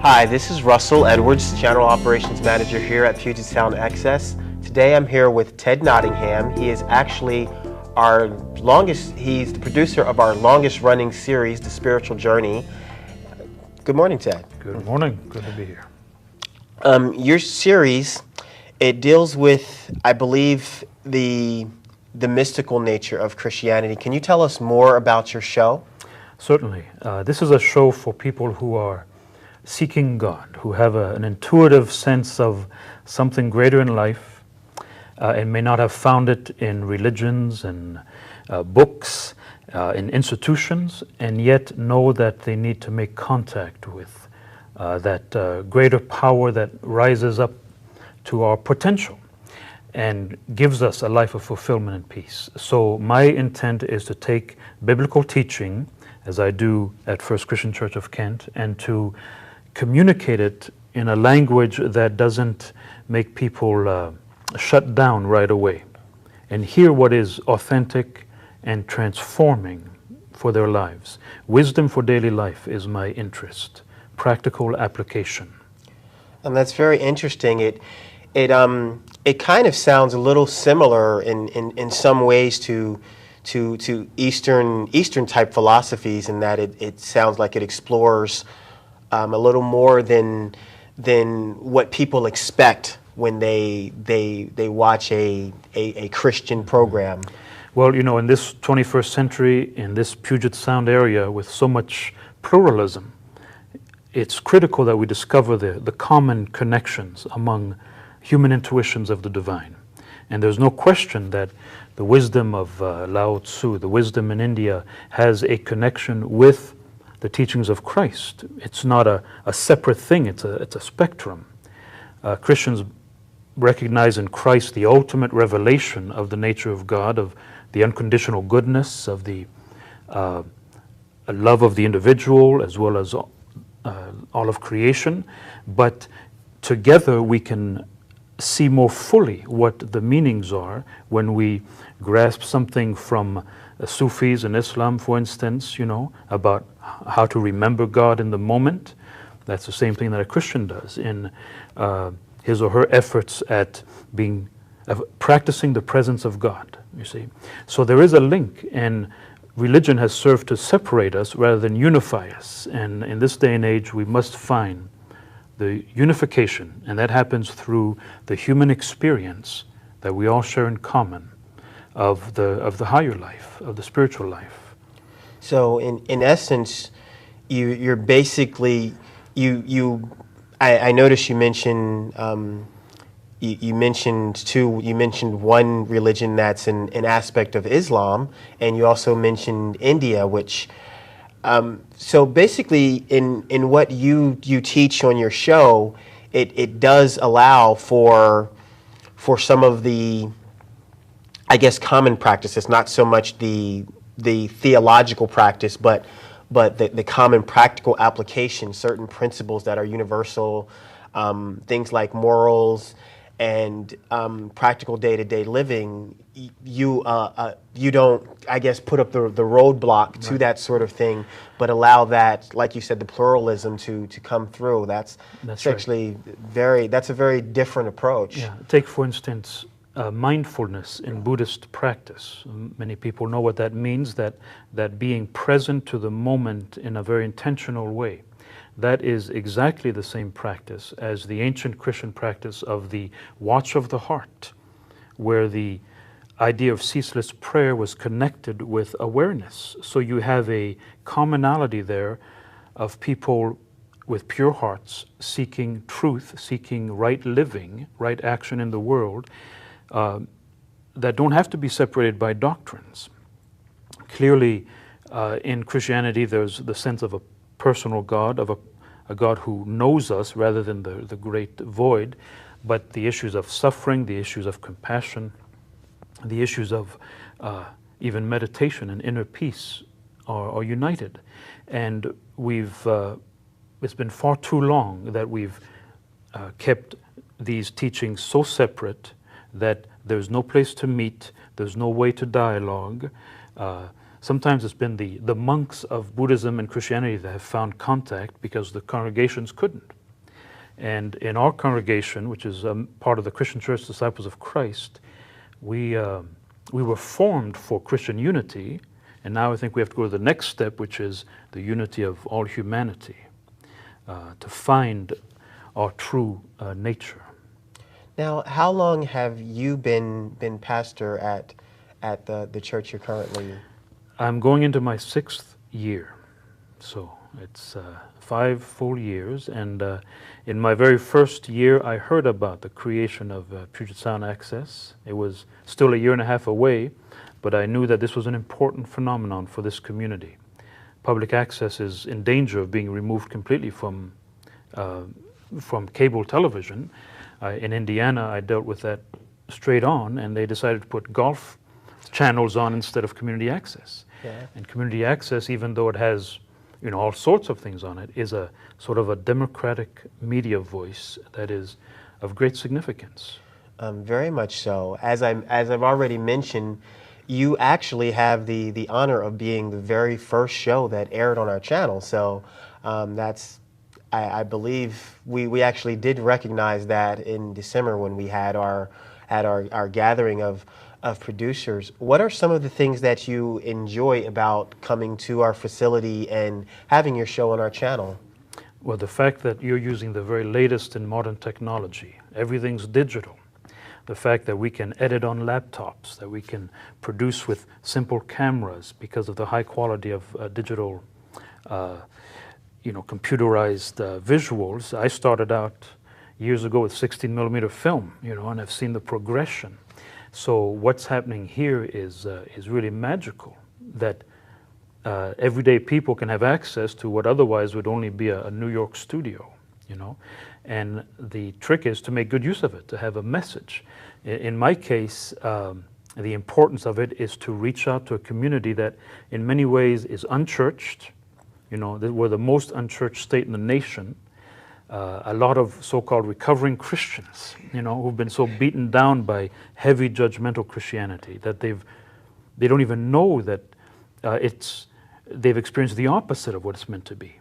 Hi, this is Russell Edwards, General Operations Manager here at Puget Sound Access. Today I'm here with Ted Nottingham. He is actually he's the producer of our longest running series, The Spiritual Journey. Good morning, Ted. Good morning, good to be here. Your series, it deals with, I believe, the mystical nature of Christianity. Can you tell us more about your show? Certainly. This is a show for people who are seeking God, who have an intuitive sense of something greater in life, and may not have found it in religions and books, in institutions, and yet know that they need to make contact with that greater power that rises up to our potential and gives us a life of fulfillment and peace. So my intent is to take biblical teaching, as I do at First Christian Church of Kent, and to communicate it in a language that doesn't make people shut down right away, and hear what is authentic and transforming for their lives. Wisdom for daily life is my interest, practical application. And that's very interesting. It kind of sounds a little similar in some ways to Eastern type philosophies, in that it sounds like it explores a little more than what people expect when they watch a Christian program. Well, you know, in this 21st century, in this Puget Sound area with so much pluralism, it's critical that we discover the common connections among human intuitions of the divine. And there's no question that the wisdom of Lao Tzu, the wisdom in India, has a connection with the teachings of Christ. It's not a separate thing, it's a spectrum. Christians recognize in Christ the ultimate revelation of the nature of God, of the unconditional goodness, of the love of the individual, as well as all of creation. But together we can see more fully what the meanings are when we grasp something from Sufis in Islam, for instance, you know, about how to remember God in the moment. That's the same thing that a Christian does in his or her efforts at practicing the presence of God, you see. So there is a link, and religion has served to separate us rather than unify us. And in this day and age, we must find the unification, and that happens through the human experience that we all share in common of the higher life, of the spiritual life. So in essence, you're basically I noticed you mentioned you mentioned one religion that's an aspect of Islam, and you also mentioned India, which so basically in what you teach on your show, it does allow for some of the, I guess, common practices, not so much the theological practice, but the common practical application, certain principles that are universal, things like morals and practical day-to-day living. You don't, I guess, put up the roadblock to that sort of thing, but allow that, like you said, the pluralism to come through. That's actually right. That's a very different approach. Yeah. Take, for instance, mindfulness in Buddhist practice. Many people know what that means, that being present to the moment in a very intentional way. That is exactly the same practice as the ancient Christian practice of the watch of the heart, where the idea of ceaseless prayer was connected with awareness. So you have a commonality there of people with pure hearts seeking truth, seeking right living, right action in the world, that don't have to be separated by doctrines. Clearly, in Christianity, there's the sense of a personal God, of a God who knows us rather than the great void, but the issues of suffering, the issues of compassion, the issues of even meditation and inner peace are united. And it's been far too long that we've kept these teachings so separate that there's no place to meet, there's no way to dialogue. sometimes it's been the monks of Buddhism and Christianity that have found contact because the congregations couldn't. And in our congregation, which is part of the Christian Church Disciples of Christ, we were formed for Christian unity, and now I think we have to go to the next step, which is the unity of all humanity, to find our true nature. Now, how long have you been pastor at the church you're currently? I'm going into my 6th year, so it's 5 full years, and in my very first year I heard about the creation of Puget Sound Access. It was still a year and a half away, but I knew that this was an important phenomenon for this community. Public access is in danger of being removed completely from cable television. In Indiana, I dealt with that straight on, and they decided to put golf channels on instead of community access. Yeah. And community access, even though it has all sorts of things on it, is a sort of a democratic media voice that is of great significance. Very much so. As I've already mentioned, you actually have the honor of being the very first show that aired on our channel. So I believe we actually did recognize that in December when we had our gathering of producers. What are some of the things that you enjoy about coming to our facility and having your show on our channel? Well, the fact that you're using the very latest in modern technology, everything's digital. The fact that we can edit on laptops, that we can produce with simple cameras because of the high quality of digital, computerized visuals. I started out years ago with 16mm film, and I've seen the progression. So what's happening here is really magical, that everyday people can have access to what otherwise would only be a New York studio, And the trick is to make good use of it, to have a message. In my case, the importance of it is to reach out to a community that in many ways is unchurched. We're the most unchurched state in the nation. A lot of so-called recovering Christians, who've been so beaten down by heavy judgmental Christianity that they don't even know that they've experienced the opposite of what it's meant to be.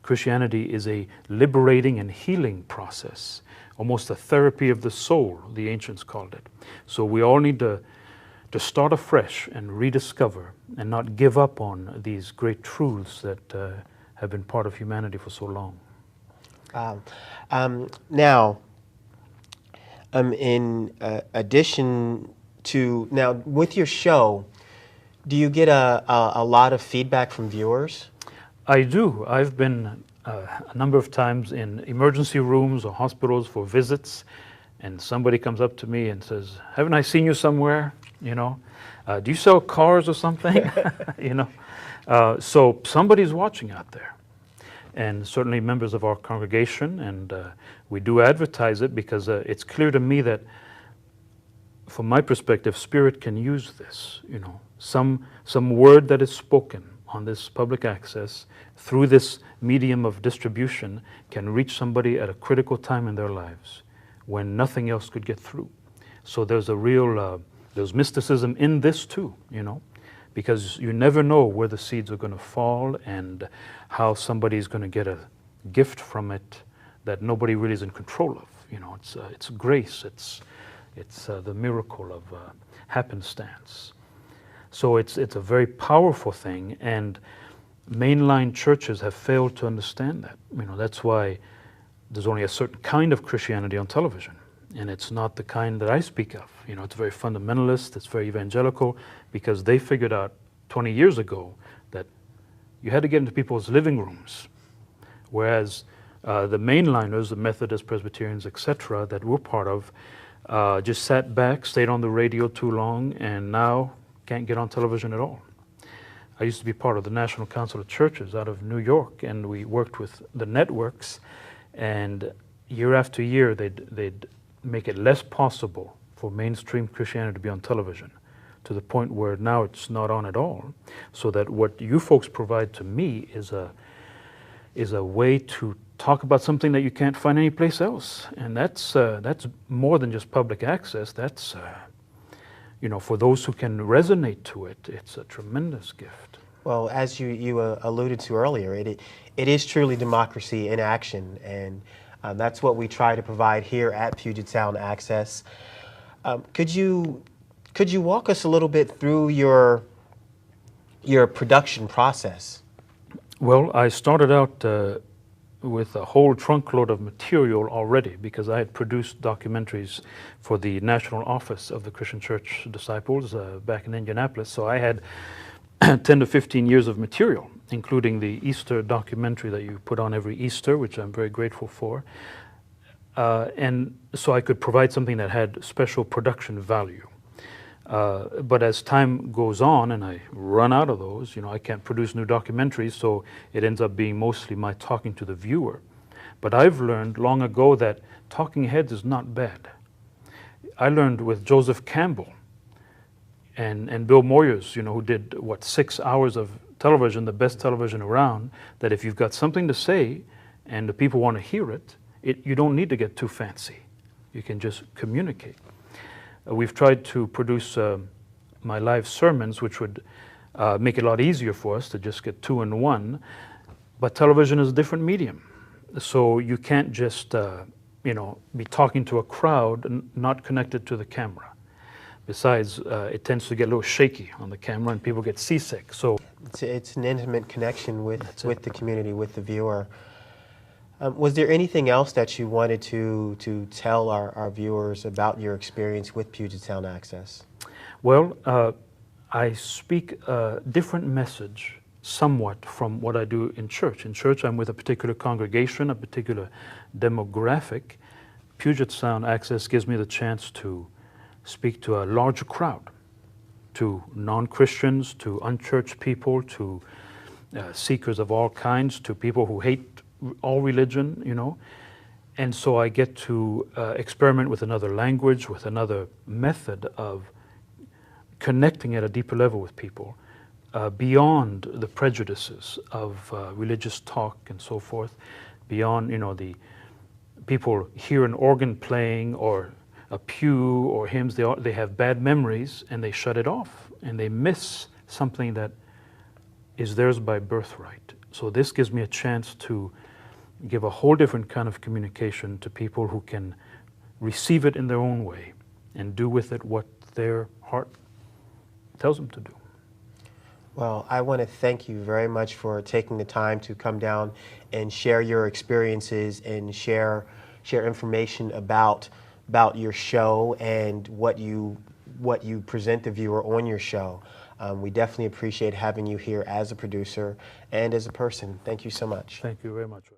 Christianity is a liberating and healing process, almost a therapy of the soul, the ancients called it. So we all need to start afresh and rediscover and not give up on these great truths that have been part of humanity for so long. Now, in addition to, now with your show, do you get a lot of feedback from viewers? I do. I've been a number of times in emergency rooms or hospitals for visits, and somebody comes up to me and says, "Haven't I seen you somewhere? Do you sell cars or something?" So somebody's watching out there. And certainly members of our congregation, and we do advertise it because it's clear to me that, from my perspective, Spirit can use this. Some word that is spoken on this public access through this medium of distribution can reach somebody at a critical time in their lives when nothing else could get through. So there's a real there's mysticism in this too, because you never know where the seeds are going to fall and how somebody's going to get a gift from it that nobody really is in control of. It's grace. It's the miracle of happenstance. So it's a very powerful thing, and mainline churches have failed to understand that. That's why there's only a certain kind of Christianity on television, and it's not the kind that I speak of. It's very fundamentalist, it's very evangelical, because they figured out 20 years ago that you had to get into people's living rooms, whereas the mainliners, the Methodists, Presbyterians, etc., that we're part of, just sat back, stayed on the radio too long, and now can't get on television at all. I used to be part of the National Council of Churches out of New York, and we worked with the networks, and year after year they'd make it less possible for mainstream Christianity to be on television, to the point where now it's not on at all. So that what you folks provide to me is a way to talk about something that you can't find anyplace else, and that's more than just public access. That's for those who can resonate to it, it's a tremendous gift. Well, as you alluded to earlier, it is truly democracy in action, and that's what we try to provide here at Puget Sound Access. Could you walk us a little bit through your production process? Well, I started out with a whole trunkload of material already because I had produced documentaries for the National Office of the Christian Church Disciples back in Indianapolis. So I had 10 to 15 years of material, including the Easter documentary that you put on every Easter, which I'm very grateful for. And so I could provide something that had special production value. But as time goes on and I run out of those, I can't produce new documentaries, so it ends up being mostly my talking to the viewer. But I've learned long ago that talking heads is not bad. I learned with Joseph Campbell and Bill Moyers, who did, 6 hours of television, the best television around, that if you've got something to say and the people want to hear it, you don't need to get too fancy. You can just communicate. We've tried to produce my live sermons, which would make it a lot easier for us to just get 2 in 1, but television is a different medium. So you can't just, be talking to a crowd and not connected to the camera. Besides, it tends to get a little shaky on the camera and people get seasick. So it's an intimate connection with the community, with the viewer. Was there anything else that you wanted to tell our viewers about your experience with Puget Sound Access? Well, I speak a different message somewhat from what I do in church. In church, I'm with a particular congregation, a particular demographic. Puget Sound Access gives me the chance to speak to a larger crowd, to non-Christians, to unchurched people, to seekers of all kinds, to people who hate all religion, And so I get to experiment with another language, with another method of connecting at a deeper level with people, beyond the prejudices of religious talk and so forth, beyond, the people hear an organ playing or a pew or hymns, they have bad memories and they shut it off and they miss something that is theirs by birthright. So this gives me a chance to give a whole different kind of communication to people who can receive it in their own way and do with it what their heart tells them to do. Well, I want to thank you very much for taking the time to come down and share your experiences and share information about your show and what you present the viewer on your show. We definitely appreciate having you here as a producer and as a person. Thank you so much. Thank you very much.